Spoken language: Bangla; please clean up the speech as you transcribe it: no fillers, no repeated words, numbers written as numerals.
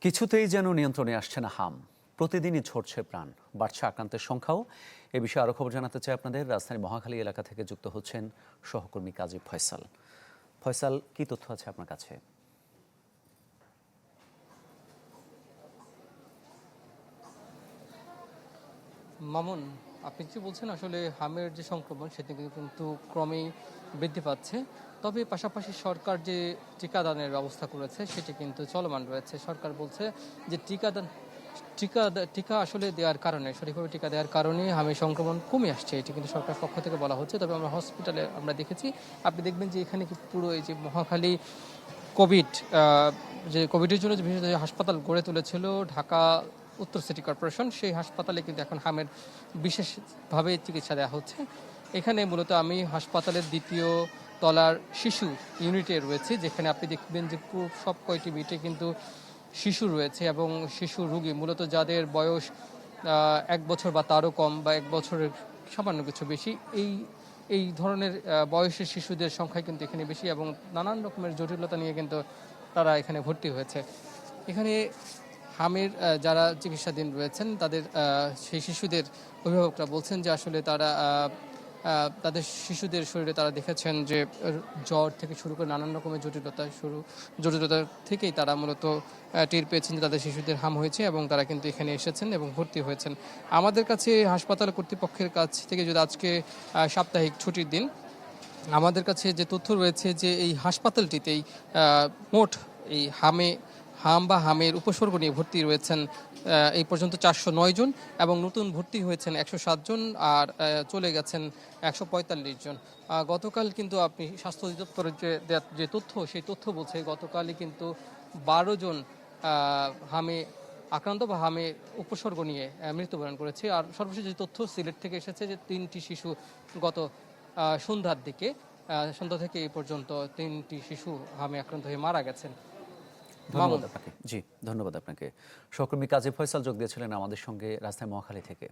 কিছুতেই যেন নিয়ন্ত্রণে আসছে না হাম। প্রতিদিনই ঝরছে প্রাণ, বাড়ছে আক্রান্তের সংখ্যাও। এ বিষয়ে আরও খবর জানাতে চাই আপনাদের। রাজধানী মহাখালী এলাকা থেকে যুক্ত হচ্ছেন সহকর্মী কাজী ফয়সাল। ফয়সাল, কি তথ্য আছে আপনার কাছে? মামুন, আপনি যে বলছেন আসলে হামের যে সংক্রমণ সেটি কিন্তু ক্রমেই বৃদ্ধি পাচ্ছে। তবে পাশাপাশি সরকার যে টিকাদানের ব্যবস্থা করেছে সেটি কিন্তু চলমান রয়েছে। সরকার বলছে যে টিকা আসলে দেওয়ার কারণে, সঠিকভাবে টিকা দেওয়ার কারণে হামের সংক্রমণ কমে আসছে, এটি কিন্তু সরকার পক্ষ থেকে বলা হচ্ছে। তবে আমরা হসপিটালে দেখেছি, আপনি দেখবেন যে এখানে কি পুরো এই যে মহাখালী কোভিড যে কোভিডের জন্য যে বিশেষ যে হাসপাতাল গড়ে তুলেছিল ঢাকা উত্তর সিটি কর্পোরেশন, সেই হাসপাতালে কিন্তু এখন হামের বিশেষভাবে চিকিৎসা দেওয়া হচ্ছে। এখানে মূলত আমি হাসপাতালের দ্বিতীয় তলার শিশু ইউনিটে রয়েছে, যেখানে আপনি দেখবেন যে পুরো সব কয়টি বেডে কিন্তু শিশু রয়েছে এবং শিশু রোগী মূলত যাদের বয়স 1 বছর বা তারও কম বা 1 বছরের সামান্য কিছু বেশি, এই ধরনের বয়সের শিশুদের সংখ্যা কিন্তু এখানে বেশি এবং নানান রকমের জটিলতা নিয়ে কিন্তু তারা এখানে ভর্তি হয়েছে। এখানে হামের যারা চিকিৎসাধীন রয়েছেন তাদের সেই শিশুদের অভিভাবকরা বলছেন যে আসলে তারা তাদের শিশুদের শরীরে তারা দেখেছেন যে জ্বর থেকে শুরু করে নানান রকমের জটিলতা থেকেই তারা মূলত টের পেয়েছেন যে তাদের শিশুদের হাম হয়েছে এবং তারা কিন্তু এখানে এসেছেন এবং ভর্তি হয়েছেন। আমাদের কাছে হাসপাতাল কর্তৃপক্ষের কাছ থেকে যদি আজকে সাপ্তাহিক ছুটির দিন, আমাদের কাছে যে তথ্য রয়েছে যে এই হাসপাতালটিতেই মোট এই হামের উপসর্গ নিয়ে ভর্তি রয়েছেন এই পর্যন্ত 409 জন এবং নতুন ভর্তি হয়েছেন 107 জন আর চলে গেছেন 145 জন। গতকাল কিন্তু আপনি স্বাস্থ্য অধিদপ্তরের যে তথ্য, সেই তথ্য বলছে গতকালই কিন্তু 12 জন হামে আক্রান্ত বা হামে উপসর্গ নিয়ে মৃত্যুবরণ করেছে। আর সর্বশেষ যে তথ্য সিলেট থেকে এসেছে যে 3টি শিশু গত সন্ধ্যা থেকে এই পর্যন্ত 3টি শিশু হামে আক্রান্ত হয়ে মারা গেছেন। ধন্যবাদ আপনাকে। জি, ধন্যবাদ আপনাকে। সহকর্মী কাজী ফয়সাল যোগ দিয়েছিলেন আমাদের সঙ্গে রাজধানী মহাখালী থেকে।